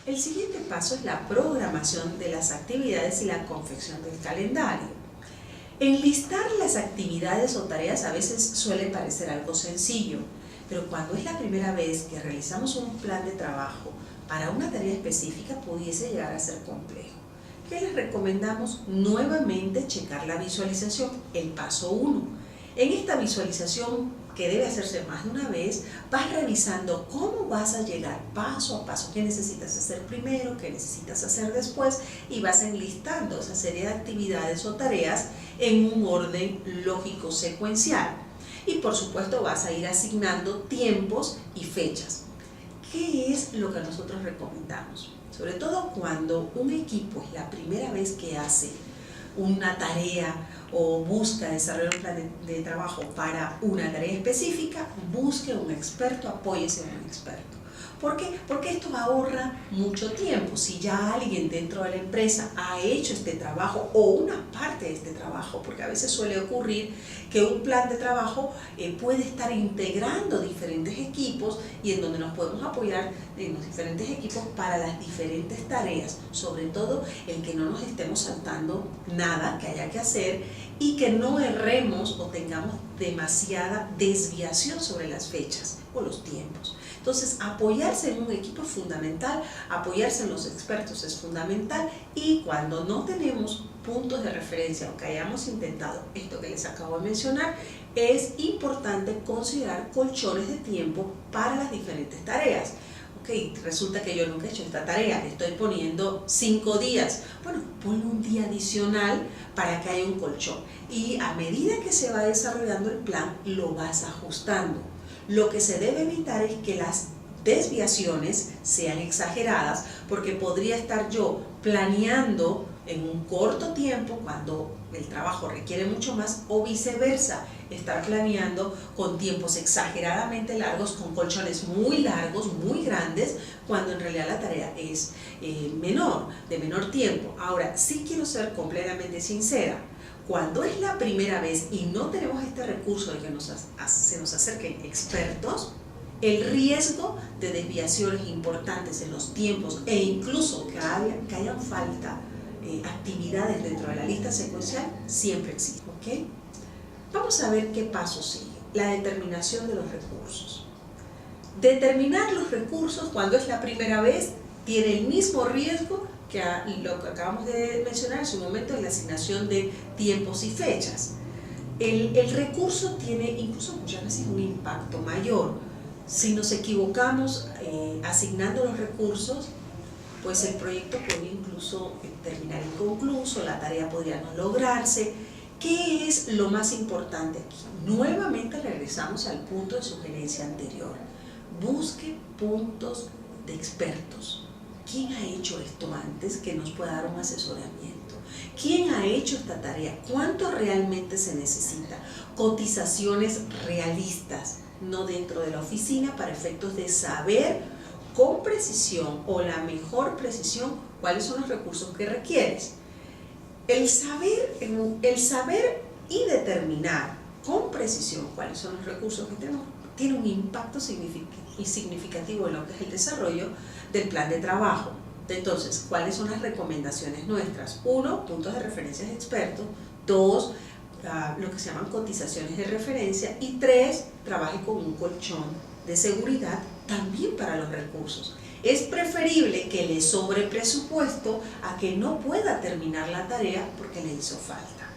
El siguiente paso es la programación de las actividades y la confección del calendario. Enlistar las actividades o tareas a veces suele parecer algo sencillo, pero cuando es la primera vez que realizamos un plan de trabajo para una tarea específica pudiese llegar a ser complejo. ¿Qué les recomendamos? Nuevamente checar la visualización, el paso 1. En esta visualización, que debe hacerse más de una vez, vas revisando cómo vas a llegar paso a paso, qué necesitas hacer primero, qué necesitas hacer después, y vas enlistando esa serie de actividades o tareas en un orden lógico secuencial. Y por supuesto vas a ir asignando tiempos y fechas. ¿Qué es lo que nosotros recomendamos? Sobre todo cuando un equipo es la primera vez que hace una tarea o busca desarrollar un plan de trabajo para una tarea específica, busque un experto, apóyese en un experto. ¿Por qué? Porque esto ahorra mucho tiempo. Si ya alguien dentro de la empresa ha hecho este trabajo o una parte de este trabajo, porque a veces suele ocurrir que un plan de trabajo puede estar integrando diferentes equipos y en donde nos podemos apoyar en los diferentes equipos para las diferentes tareas, sobre todo el que no nos estemos saltando nada que haya que hacer y que no erremos o tengamos demasiada desviación sobre las fechas o los tiempos. Entonces, apoyarse en un equipo es fundamental, apoyarse en los expertos es fundamental, y cuando no tenemos puntos de referencia o que hayamos intentado esto que les acabo de mencionar, es importante considerar colchones de tiempo para las diferentes tareas. Ok, resulta que yo nunca he hecho esta tarea, le estoy poniendo 5 días. Bueno, ponle un día adicional para que haya un colchón. Y a medida que se va desarrollando el plan, lo vas ajustando. Lo que se debe evitar es que las desviaciones sean exageradas, porque podría estar yo planeando en un corto tiempo cuando el trabajo requiere mucho más, o viceversa, estar planeando con tiempos exageradamente largos, con colchones muy largos, muy grandes, cuando en realidad la tarea es menor, de menor tiempo. Ahora, sí quiero ser completamente sincera. Cuando es la primera vez y no tenemos este recurso de que se nos acerquen expertos, el riesgo de desviaciones importantes en los tiempos e incluso que hayan falta actividades dentro de la lista secuencial siempre existe. ¿Okay? Vamos a ver qué paso sigue. La determinación de los recursos. Determinar los recursos cuando es la primera vez tiene el mismo riesgo que lo que acabamos de mencionar en su momento, en la asignación de tiempos y fechas. El recurso tiene incluso muchas veces un impacto mayor. Si nos equivocamos asignando los recursos, pues el proyecto puede incluso terminar inconcluso, la tarea podría no lograrse. ¿Qué es lo más importante aquí? Nuevamente regresamos al punto de sugerencia anterior. Busque puntos de expertos. ¿Quién ha hecho esto antes que nos pueda dar un asesoramiento? ¿Quién ha hecho esta tarea? ¿Cuánto realmente se necesita? Cotizaciones realistas, no dentro de la oficina, para efectos de saber con precisión o la mejor precisión cuáles son los recursos que requieres. El saber y determinar con precisión cuáles son los recursos que tenemos tiene un impacto significativo en lo que es el desarrollo del plan de trabajo. Entonces, ¿cuáles son las recomendaciones nuestras? 1, puntos de referencia de expertos. 2, lo que se llaman cotizaciones de referencia. Y 3, trabaje con un colchón de seguridad también para los recursos. Es preferible que le sobre presupuesto a que no pueda terminar la tarea porque le hizo falta.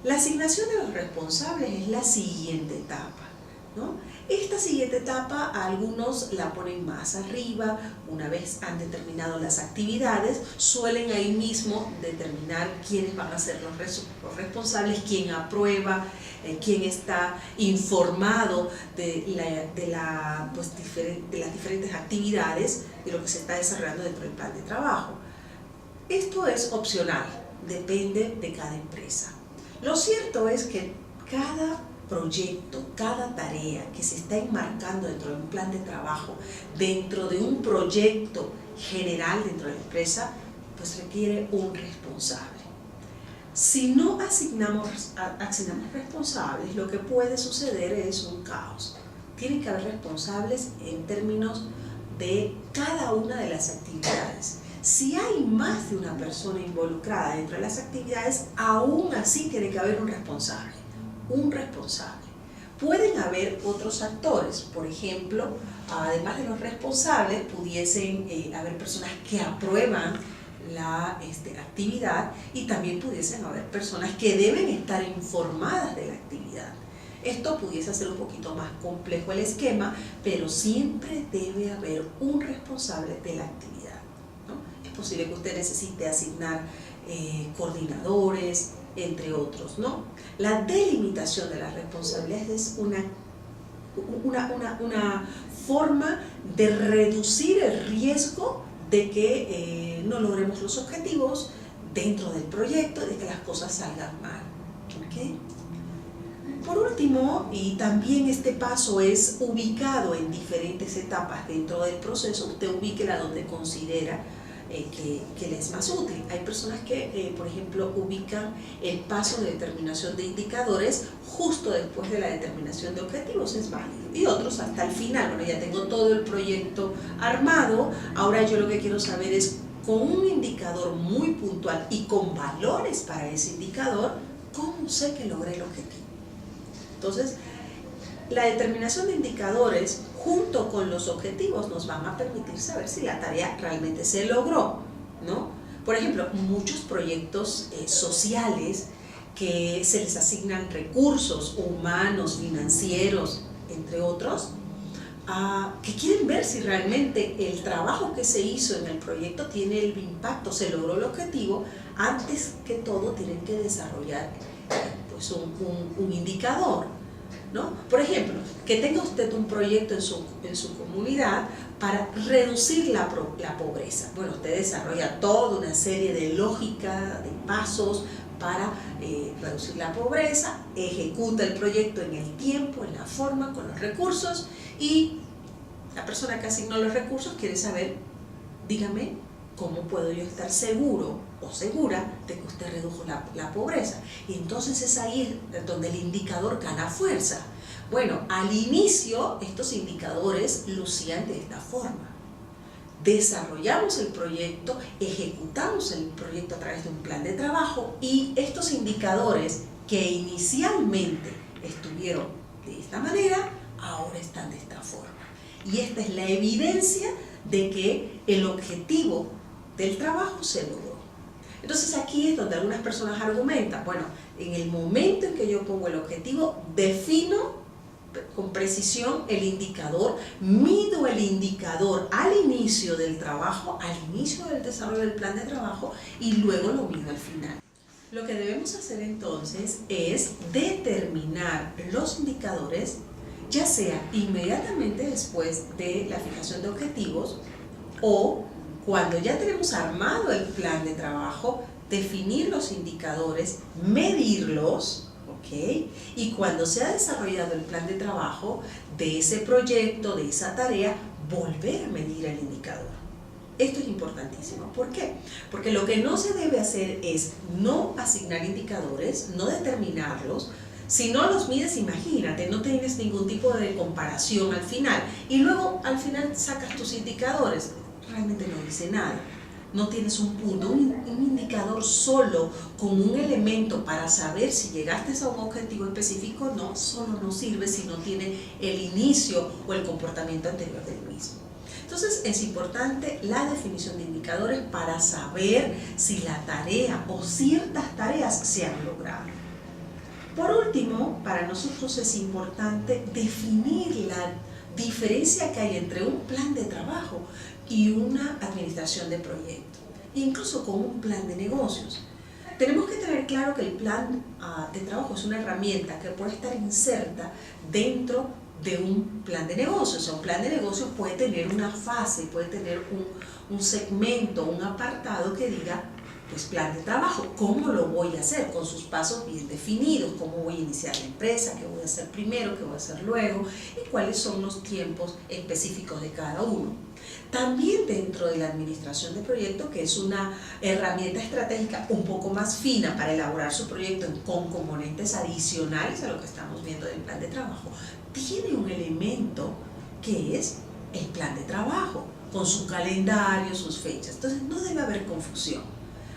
La asignación de los responsables es la siguiente etapa, ¿no? Esta siguiente etapa algunos la ponen más arriba. Una vez han determinado las actividades, suelen ahí mismo determinar quiénes van a ser los responsables, quién aprueba, quién está informado de las diferentes actividades, de lo que se está desarrollando dentro del plan de trabajo. Esto es opcional, depende de cada empresa. Lo cierto es que cada proyecto, cada tarea que se está enmarcando dentro de un plan de trabajo, dentro de un proyecto general dentro de la empresa, pues requiere un responsable. Si no asignamos responsables, lo que puede suceder es un caos. Tienen que haber responsables en términos de cada una de las actividades. Si hay más de una persona involucrada dentro de las actividades, aún así tiene que haber un responsable. Un responsable. Pueden haber otros actores, por ejemplo, además de los responsables, pudiesen haber personas que aprueban la actividad y también pudiesen haber personas que deben estar informadas de la actividad. Esto pudiese ser un poquito más complejo el esquema, pero siempre debe haber un responsable de la actividad, ¿no? Es posible que usted necesite asignar coordinadores, entre otros, ¿no? La delimitación de las responsabilidades es una forma de reducir el riesgo de que no logremos los objetivos dentro del proyecto y de que las cosas salgan mal, ¿ok? Por último, y también este paso es ubicado en diferentes etapas dentro del proceso, usted ubíquela donde considera que le es más útil. Hay personas que, por ejemplo, ubican el paso de determinación de indicadores justo después de la determinación de objetivos, es válido. Y otros hasta el final, bueno, ya tengo todo el proyecto armado, ahora yo lo que quiero saber es, con un indicador muy puntual y con valores para ese indicador, ¿cómo sé que logré el objetivo? Entonces, la determinación de indicadores junto con los objetivos nos van a permitir saber si la tarea realmente se logró, ¿no? Por ejemplo, muchos proyectos sociales que se les asignan recursos humanos, financieros, entre otros, que quieren ver si realmente el trabajo que se hizo en el proyecto tiene el impacto, se logró el objetivo. Antes que todo tienen que desarrollar pues un indicador, ¿no? Por ejemplo, que tenga usted un proyecto en su comunidad para reducir la pobreza. Bueno, usted desarrolla toda una serie de lógica, de pasos para reducir la pobreza, ejecuta el proyecto en el tiempo, en la forma, con los recursos, y la persona que asignó los recursos quiere saber, dígame, ¿cómo puedo yo estar seguro o segura de que usted redujo la pobreza? Y entonces es ahí donde el indicador gana fuerza. Bueno, al inicio estos indicadores lucían de esta forma. Desarrollamos el proyecto, ejecutamos el proyecto a través de un plan de trabajo y estos indicadores que inicialmente estuvieron de esta manera, ahora están de esta forma. Y esta es la evidencia de que el objetivo del trabajo se logró. Entonces aquí es donde algunas personas argumentan, bueno, en el momento en que yo pongo el objetivo, defino con precisión el indicador, mido el indicador al inicio del trabajo, al inicio del desarrollo del plan de trabajo y luego lo mido al final. Lo que debemos hacer entonces es determinar los indicadores, ya sea inmediatamente después de la fijación de objetivos o cuando ya tenemos armado el plan de trabajo, definir los indicadores, medirlos, ¿ok? Y cuando se ha desarrollado el plan de trabajo de ese proyecto, de esa tarea, volver a medir el indicador. Esto es importantísimo. ¿Por qué? Porque lo que no se debe hacer es no asignar indicadores, no determinarlos. Si no los mides, imagínate, no tienes ningún tipo de comparación al final. Y luego al final sacas tus indicadores. Realmente no dice nada, no tienes un punto, un indicador solo con un elemento para saber si llegaste a un objetivo específico, no, solo no sirve si no tiene el inicio o el comportamiento anterior del mismo. Entonces es importante la definición de indicadores para saber si la tarea o ciertas tareas se han logrado. Por último, para nosotros es importante definir la diferencia que hay entre un plan de trabajo y una administración de proyecto, incluso con un plan de negocios. Tenemos que tener claro que el plan de trabajo es una herramienta que puede estar inserta dentro de un plan de negocios. O sea, un plan de negocios puede tener una fase, puede tener un segmento, un apartado que diga, pues plan de trabajo, ¿cómo lo voy a hacer? Con sus pasos bien definidos, cómo voy a iniciar la empresa, qué voy a hacer primero, qué voy a hacer luego, y cuáles son los tiempos específicos de cada uno. También dentro de la administración de proyectos, que es una herramienta estratégica un poco más fina para elaborar su proyecto con componentes adicionales a lo que estamos viendo del plan de trabajo, tiene un elemento que es el plan de trabajo, con su calendario, sus fechas. Entonces no debe haber confusión.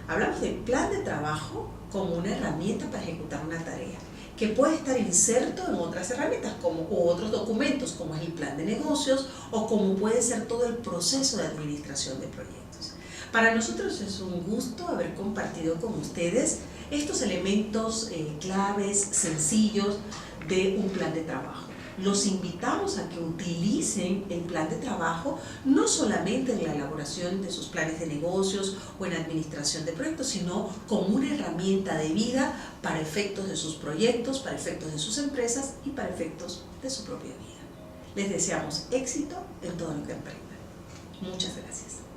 Hablamos de plan de trabajo como una herramienta para ejecutar una tarea, que puede estar inserto en otras herramientas o otros documentos, como es el plan de negocios o como puede ser todo el proceso de administración de proyectos. Para nosotros es un gusto haber compartido con ustedes estos elementos claves, sencillos de un plan de trabajo. Los invitamos a que utilicen el plan de trabajo no solamente en la elaboración de sus planes de negocios o en administración de proyectos, sino como una herramienta de vida para efectos de sus proyectos, para efectos de sus empresas y para efectos de su propia vida. Les deseamos éxito en todo lo que emprendan. Muchas gracias.